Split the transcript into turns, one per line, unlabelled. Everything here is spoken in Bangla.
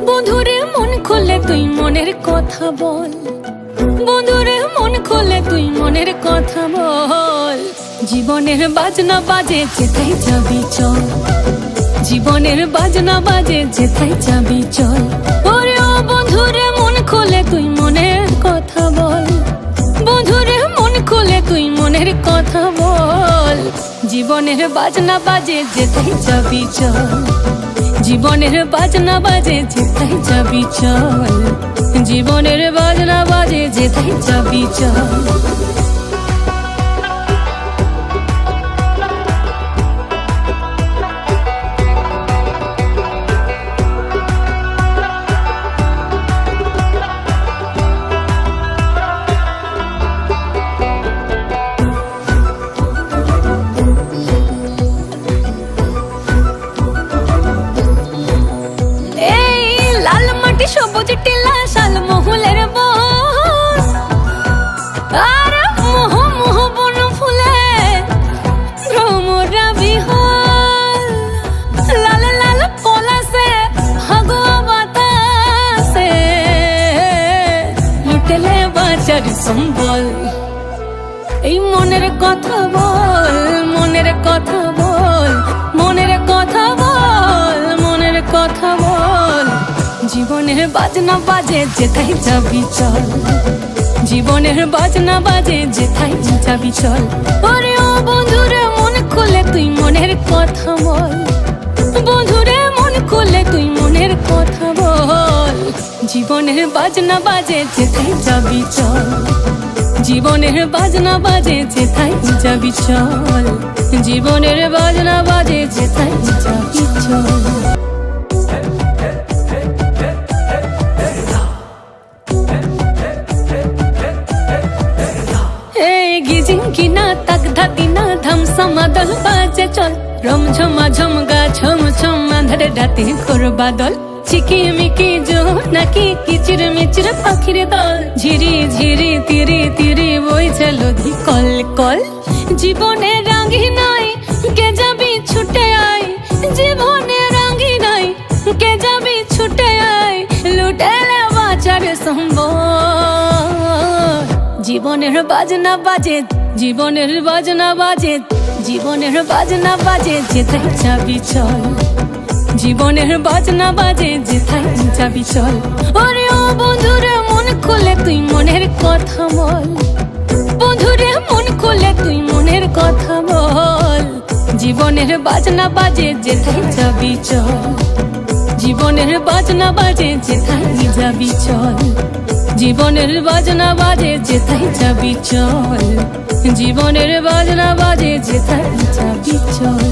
বন্ধুরে মন খুলে তুই মনের কথা বল, বন্ধুরে মন খুলে তুই মনের কথা বল। জীবনের বাজনা বাজে যেথায় যাবি চল, জীবনের বাজনা বাজে যেথায় যাবি চল। ওরে ও বন্ধুরে মন খুলে তুই মনের কথা বল, বন্ধুরে মন খুলে তুই মনের কথা বল। জীবনের বাজনা বাজে যেথায় যাবি চল, জীবনের বাজনা বাজে যেথায় যাবি চল, জীবনের বাজনা বাজে যেথায় যাবি চল। সবুজ টিলা শাল মহুলের বন, আর মোহ মোহ বন ফুলে ভ্রমরা বিহল। লাল লাল পলাশে হাগুয়া বাতাসে লুটেলে বাঁচার সম্বল। এই মনের কথা বল, মনের কথা বল, মনের কথা বল, মনের কথা বল। জীবনের বাজনা বাজে যেথায় যাবি চল, জীবনের বাজনা বাজে যেথায় যাবি চল। ওরে ও বন্ধুরে মন খুলে তুই মনের কথা বল, বন্ধুরে মন খুলে তুই মনের কথা বল। জীবনের বাজনা বাজে যেথায় যাবি চল, জীবনের বাজনা বাজে যেথায় যাবি চল, জীবনের বাজনা বাজে যেথায় যাবি চল। কিনা তাক ধাতিনা ধাম সমাদল বাজে চল, রম ঝমা ঝমগা ঝম ঝম আঁধারে রাতে ঘোর বাদল। চিকিমিকি জো নাকি কিচির মিচির পাখির দল, ঝিরি ঝিরি তিরি তিরি বইছে নদী কল কল। জীবনে রাঙ্গি নাই কে যাবি ছুটে আয়, জীবনে রাঙ্গি নাই কে যাবি ছুটে আয়, লুটেলে বাঁচার সম্বল। জীবনের বাজনা বাজে, জীবনের বাজনা বাজে, জীবনের বাজনা বাজে যেথায় যাবি চল, জীবনের বাজনা বাজে যেথায় যাবি চল। ওরে ও বন্ধুরে মন খুলে তুই মনের কথা বল, বন্ধুরে মন খুলে তুই মনের কথা বল। জীবনের বাজনা বাজে যেথায় যাবি চল, জীবনের বাজনা বাজে যেথায় যাবি চল, জীবনের বাজনা বাজে যেথায় যাবি চল, জীবনের বাজনা বাজে যেথায় যাবি চল।